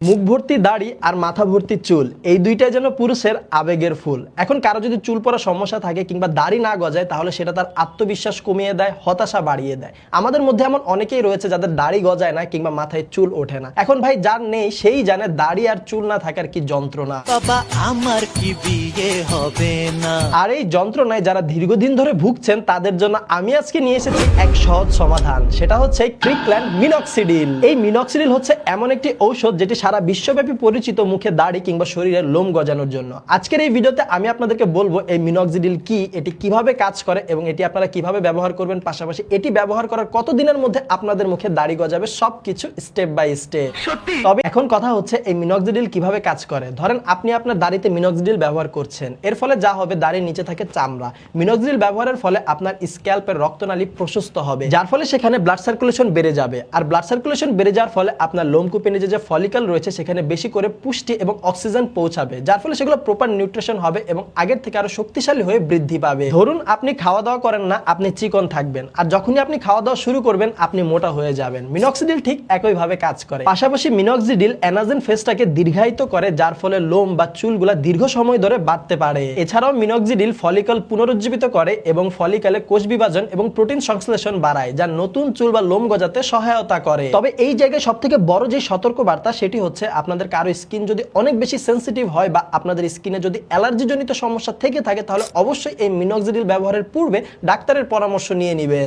মুখ ভর্তি দাড়ি আর মাথা ভর্তি চুল এই দুইটাই যেন পুরুষের আবেগের ফুল। এখন কারো যদি চুল পড়া সমস্যা থাকে কিংবা দাড়ি না গজায় তাহলে সেটা তার আত্মবিশ্বাস কমিয়ে দেয়, হতাশা বাড়িয়ে দেয়। আমাদের মধ্যে এমন অনেকেই রয়েছে যাদের দাড়ি গজায় না কিংবা মাথায় চুল ওঠে না। এখন ভাই যার নেই সেই জানে দাড়ি আর চুল না থাকার কি যন্ত্রণা। বাবা আমার কি বিয়ে হবে না। আর এই যন্ত্রণায় যারা দীর্ঘদিন ধরে ভুগছেন তাদের জন্য আমি আজকে নিয়ে এসেছি এক সহজ সমাধান, সেটা হচ্ছে ক্রিকল্যান্ড মিনক্সিডিল। এই মিনক্সিডিল হচ্ছে এমন একটি ঔষধ যেটি সারা বিশ্বব্যাপী পরিচিত মুখে দাড়ি কিংবা শরীরের লোম গজানোর জন্য। আজকের এই ভিডিওতে আমি আপনাদেরকে বলবো এই মিনক্সিডিল কি, এটি কিভাবে কাজ করে এবং এটি আপনারা কিভাবে ব্যবহার করবেন, পাশাপাশি এটি ব্যবহার করার কতদিনের মধ্যে আপনাদের মুখে দাড়ি গজাবে, সবকিছু স্টেপ বাই স্টেপ। তবে এখন কথা হচ্ছে এই মিনক্সিডিল কিভাবে কাজ করে। ধরেন আপনি আপনার দাড়িতে মিনক্সিডিল ব্যবহার করছেন, এর ফলে যা হবে দাড়ির নিচে থাকে চামড়া। মিনক্সিডিল ব্যবহারের ফলে আপনার স্ক্যাল্পের রক্তনালী প্রশস্ত হবে, যার ফলে সেখানে ব্লাড সার্কুলেশন বেড়ে যাবে। আর ব্লাড সার্কুলেশন বেড়ে যাওয়ার ফলে আপনার লোমকূপের নিচে যে ফলিকল রয়েছে সেখানে বেশি করে পুষ্টি এবং অক্সিজেন পৌঁছাবে, যার ফলে সেগুলো প্রপার নিউট্রিশন হবে এবং আগের থেকে আরো শক্তিশালী হয়ে বৃদ্ধি পাবে। ধরুন আপনি খাওয়া দাওয়া করেন না, আপনি চিকন থাকবেন, আর যখনই আপনি খাওয়া দাওয়া শুরু করবেন আপনি মোটা হয়ে যাবেন। মিনক্সিডিল ঠিক একইভাবে কাজ করে। পাশাপাশি মিনক্সিডিল এনাজেন ফেজটাকে দীর্ঘায়িত করে, যার ফলে লোম বা চুলগুলা দীর্ঘ সময় ধরে বাড়তে পারে। এছাড়াও মিনক্সিডিল ফলিকল পুনরুজ্জীবিত করে এবং ফলিকলে কোষ বিভাজন এবং প্রোটিন সংশ্লেষণ বাড়ায়, যা নতুন চুল বা লোম গজাতে সহায়তা করে। তবে এই জায়গায় সবথেকে বড় যে সতর্ক বার্তা সেটি হচ্ছে আপনাদের কারো স্কিন যদি অনেক বেশি সেনসিটিভ হয় বা আপনাদের স্কিনে যদি অ্যালার্জি জনিত সমস্যা থেকে থাকে তাহলে অবশ্যই এই মিনক্সিডিল ব্যবহারের পূর্বে ডাক্তারের পরামর্শ নিয়ে নেবেন।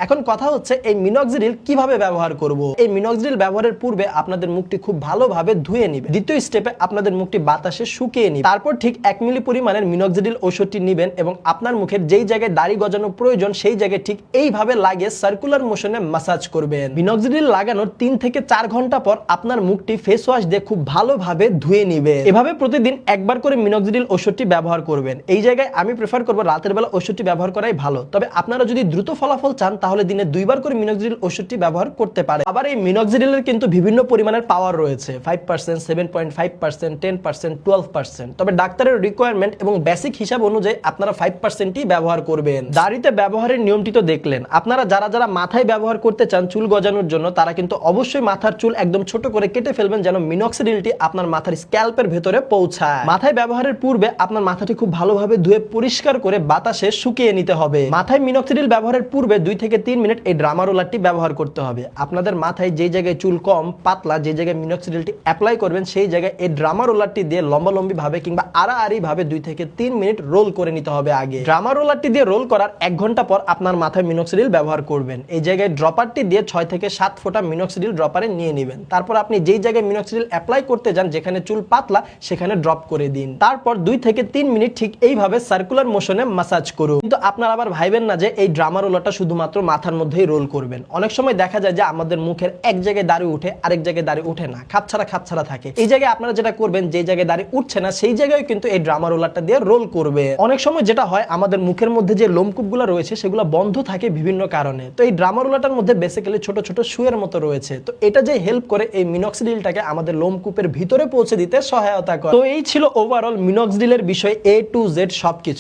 এখন কথা হচ্ছে এই মিনক্সিডিল কিভাবে ব্যবহার করব। এই মিনক্সিডিল ব্যবহারের পূর্বে আপনাদের মুখটি খুব ভালোভাবে ধুয়ে নেবেন। দ্বিতীয় স্টেপে আপনাদের মুখটি বাতাসে শুকিয়ে নিন। তারপর ঠিক 1 মিলি পরিমাণের মিনক্সিডিল ওষুধটি নেবেন এবং আপনার মুখের যেই জায়গায় দাড়ি গজানো প্রয়োজন সেই জায়গায় ঠিক এইভাবে লাগিয়ে সার্কুলার মোশনে মাসাজ করবেন। মিনক্সিডিল লাগানোর 3 থেকে 4 ঘন্টা পর আপনার মুখটি ফেস ওয়াশ দিয়ে খুব ভালোভাবে ধুয়ে নিবেন। এভাবে প্রতিদিন একবার করে মিনক্সিডিল ওষুধটি ব্যবহার করবেন। এই জায়গায় আমি প্রেফার করব রাতের বেলা ওষুধটি ব্যবহার করাই ভালো। তবে আপনারা যদি দ্রুত ফলাফল চান তাহলে দিনে 2 বার করে মিনক্সিডিল ওষুধটি ব্যবহার করতে পারেন। আবার এই মিনক্সিডিলের কিন্তু বিভিন্ন পরিমাণের পাওয়ার রয়েছে, 5%, 7.5%, 10%, 12%। তবে ডাক্তারের রিকোয়ারমেন্ট এবং বেসিক হিসাব অনুযায়ী আপনারা 5%ই ব্যবহার করবেন। দাড়িতে ব্যবহারের নিয়মটি তো দেখলেন। আপনারা যারা যারা মাথায় ব্যবহার করতে চান চুল গজানোর জন্য তারা কিন্তু অবশ্যই মাথার চুল একদম ছোট করে কেটে ফেলবেন যেন মিনক্সিডিলটি আপনার মাথার স্ক্যাল্পের ভেতরে পৌঁছায়। মাথায় ব্যবহারের পূর্বে আপনার মাথাটি খুব ভালোভাবে ধুয়ে পরিষ্কার করে বাতাসে শুকিয়ে নিতে হবে। মাথায় মিনক্সিডিল ব্যবহারের পূর্বে 2 থেকে 3 মিনিট এই ড্রামা রোলারটি ব্যবহার করতে হবে। আপনাদের মাথায় যে জায়গায় চুল কম পাতলা, যে জায়গায় মিনক্সিডিলটি অ্যাপ্লাই করবেন সেই জায়গায় এই ড্রামা রোলারটি দিয়ে লম্বালম্বি ভাবে কিংবা আড়াআড়ি ভাবে 2 থেকে 3 মিনিট রোল করে নিতে হবে আগে। ড্রামা রোলারটি দিয়ে রোল করার 1 ঘন্টা পর আপনার মাথায় মিনক্সিডিল ব্যবহার করবেন। এই জায়গায় ড্রপারটি দিয়ে 6 থেকে 7 ফোঁটা মিনক্সিডিল ড্রপারে নিয়ে নেবেন। তারপর আপনি যেই জায়গায় মিনক্সিডিল অ্যাপ্লাই করতে যান যেখানে চুল পাতলা সেখানে ড্রপ করে দিন। তারপর 2 থেকে 3 মিনিট ঠিক এইভাবে সার্কুলার মোশনে মাসাজ করুন। কিন্তু আপনারা আবার ভাইবেন না যে এই ড্রামা রোলারটা শুধুমাত্র মাথার মধ্যেই রোল করবেন। অনেক সময় দেখা যায় যে আমাদের মুখের এক জায়গায় দাড়ি উঠে আরেক জায়গায় দাড়ি উঠে না, খাপছাড়া থাকে। এই জায়গায় আপনারা যেটা করবেন, যে জায়গায় দাড়ি উঠছে না সেই জায়গায় কিন্তু এই ড্রামা রোলারটা দিয়ে রোল করবে। অনেক সময় যেটা হয় আমাদের মুখের মধ্যে যে লোমকূপগুলো রয়েছে সেগুলো বন্ধ থাকে বিভিন্ন কারণে। তো এই ড্রামা রোলারটার মধ্যে বেসিক্যালি ছোট ছোট সুয়ের মতো রয়েছে। তো এটা যে হেল্প করে এই মিনক্সিডিলটাকে আমাদের লোমকূপের ভিতরে পৌঁছে দিতে সহায়তা করে। তো এই ছিল ওভারঅল মিনক্সিডিলের বিষয় A to Z সবকিছু।